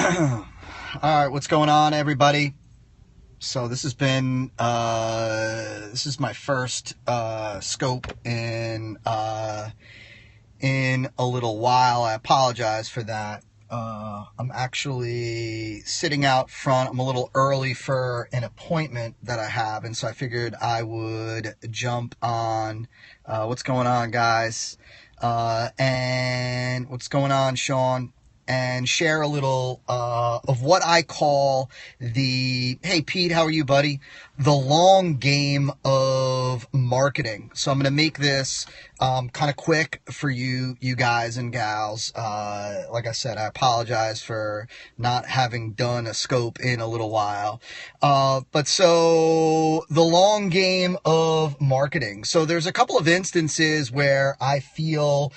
All right, what's going on, everybody? So this has been this is my first scope in a little while. I apologize for that. I'm actually sitting out front. I'm a little early for an appointment that I have, and so I figured I would jump on. What's going on, guys? And what's going on, Sean? And share a little of what I call hey Pete, how are you, buddy? The long game of marketing. So I'm going to make this kind of quick for you guys and gals. Like I said, I apologize for not having done a scope in a little while. But so the long game of marketing. So there's a couple of instances where I feel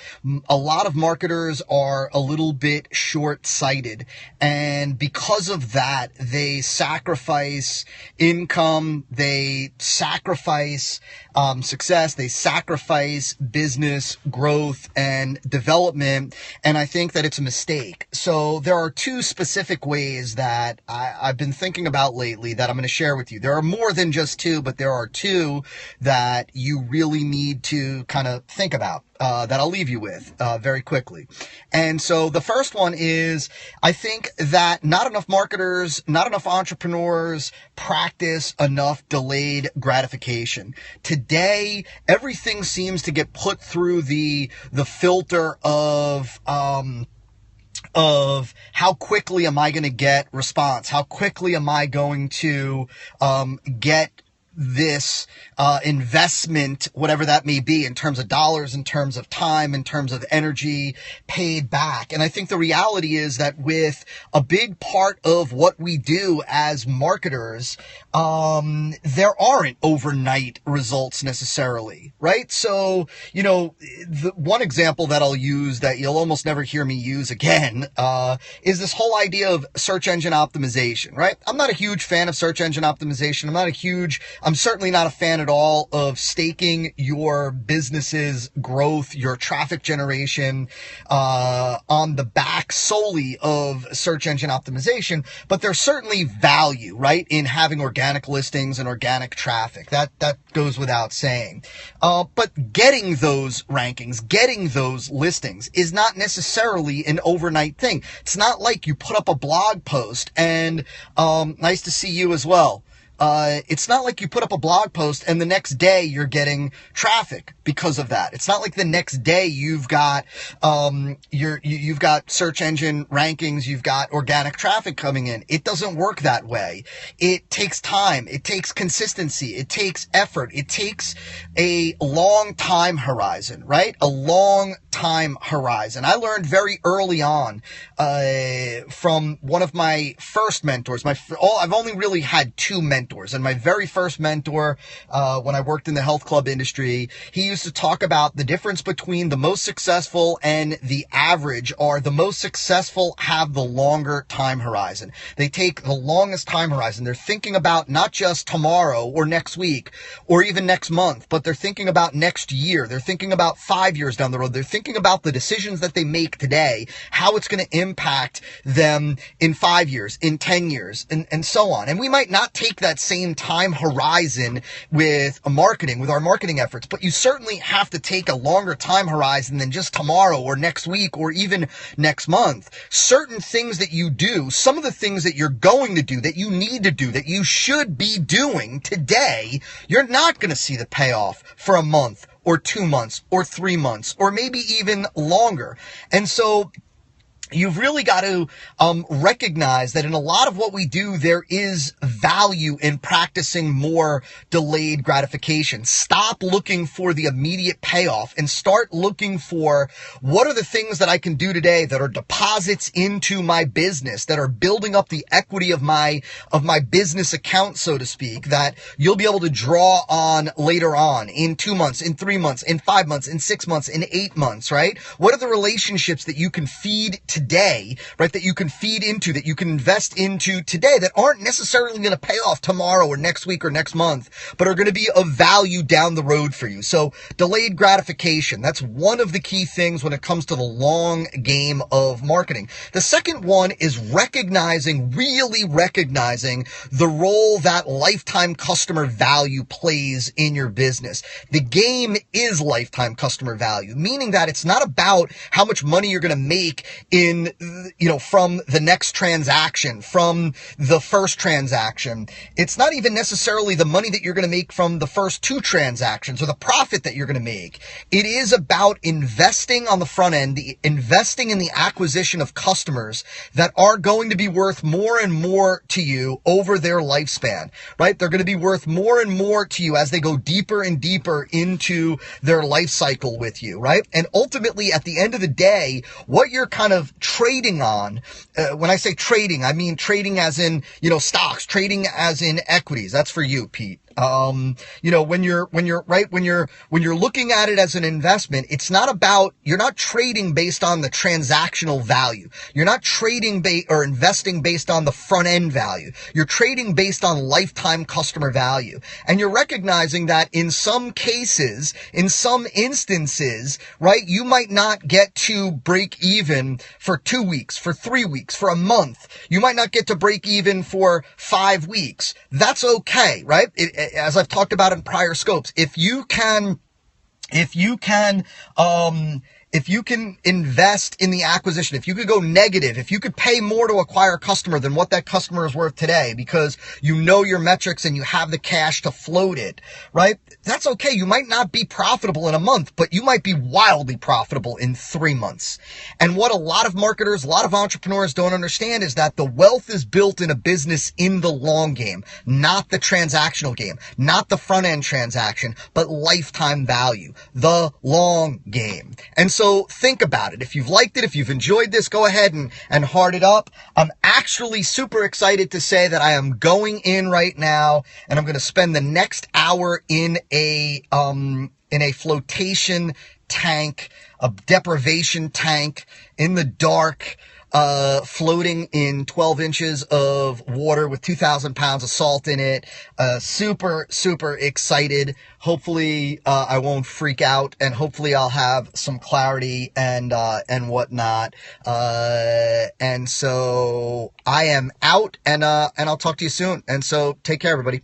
a lot of marketers are a little bit short-sighted, and because of that, they sacrifice income, they sacrifice success, they sacrifice business growth and development, and I think that it's a mistake. So there are two specific ways that I've been thinking about lately that I'm going to share with you. There are more than just two, but there are two that you really need to kind of think about. That I'll leave you with very quickly. And so the first one is, I think that not enough marketers, not enough entrepreneurs practice enough delayed gratification. Today, everything seems to get put through the filter of how quickly am I going to get response? How quickly am I going to get this investment, whatever that may be, in terms of dollars, in terms of time, in terms of energy, paid back. And I think the reality is that with a big part of what we do as marketers, there aren't overnight results necessarily, right? So, the one example that I'll use that you'll almost never hear me use again, is this whole idea of search engine optimization, right? I'm not a huge fan of search engine optimization. I'm certainly not a fan at all of staking your business's growth, your traffic generation, on the back solely of search engine optimization. But there's certainly value, right, in having organic listings and organic traffic. That goes without saying. But getting those rankings, getting those listings is not necessarily an overnight thing. It's not like you put up a blog post and, nice to see you as well. It's not like you put up a blog post and the next day you're getting traffic because of that. It's not like the next day you've got, you've got search engine rankings, you've got organic traffic coming in. It doesn't work that way. It takes time. It takes consistency. It takes effort. It takes a long time horizon, right? A long time horizon. I learned very early on, from one of my first mentors. I've only really had two mentors. And my very first mentor, when I worked in the health club industry, he used to talk about the difference between the most successful and the average are the most successful have the longer time horizon. They take the longest time horizon. They're thinking about not just tomorrow or next week or even next month, but they're thinking about next year. They're thinking about 5 years down the road. They're thinking about the decisions that they make today, how it's going to impact them in 5 years, in 10 years, and so on. And we might not take that same time horizon with our marketing efforts, but you certainly have to take a longer time horizon than just tomorrow or next week or even next month. Certain things that you do, some of the things that you're going to do, that you need to do, that you should be doing today, you're not going to see the payoff for a month or 2 months or 3 months or maybe even longer. And so you've really got to recognize that in a lot of what we do, there is value in practicing more delayed gratification. Stop looking for the immediate payoff and start looking for what are the things that I can do today that are deposits into my business, that are building up the equity of my business account, so to speak, that you'll be able to draw on later on in 2 months, in 3 months, in 5 months, in 6 months, in 8 months, right? What are the relationships that you can feed today today, right, that you can feed into, that you can invest into today that aren't necessarily going to pay off tomorrow or next week or next month, but are going to be of value down the road for you. So delayed gratification, that's one of the key things when it comes to the long game of marketing. The second one is really recognizing the role that lifetime customer value plays in your business. The game is lifetime customer value, meaning that it's not about how much money you're going to make in, from the next transaction, from the first transaction. It's not even necessarily the money that you're going to make from the first two transactions or the profit that you're going to make. It is about investing on the front end, investing in the acquisition of customers that are going to be worth more and more to you over their lifespan, right? They're going to be worth more and more to you as they go deeper and deeper into their life cycle with you, right? And ultimately, at the end of the day, what you're kind of trading on, when I say trading, I mean trading as in, stocks, trading as in equities. That's for you, Pete. When you're looking at it as an investment, it's not about, you're not trading based on the transactional value. You're not trading or investing based on the front end value. You're trading based on lifetime customer value. And you're recognizing that in some cases, in some instances, right, you might not get to break even for 2 weeks, for 3 weeks, for a month. You might not get to break even for 5 weeks. That's okay, right? As I've talked about in prior scopes, if you can invest in the acquisition, if you could go negative, if you could pay more to acquire a customer than what that customer is worth today because you know your metrics and you have the cash to float it, right? That's okay. You might not be profitable in a month, but you might be wildly profitable in 3 months. And what a lot of marketers, a lot of entrepreneurs don't understand is that the wealth is built in a business in the long game, not the transactional game, not the front end transaction, but lifetime value, the long game. And so think about it. If you've liked it, if you've enjoyed this, go ahead and heart it up. I'm actually super excited to say that I am going in right now and I'm going to spend the next hour in a flotation tank, a deprivation tank in the dark, floating in 12 inches of water with 2,000 pounds of salt in it. Super, super excited. Hopefully, I won't freak out and hopefully I'll have some clarity and whatnot. And so I am out and I'll talk to you soon. And so take care, everybody.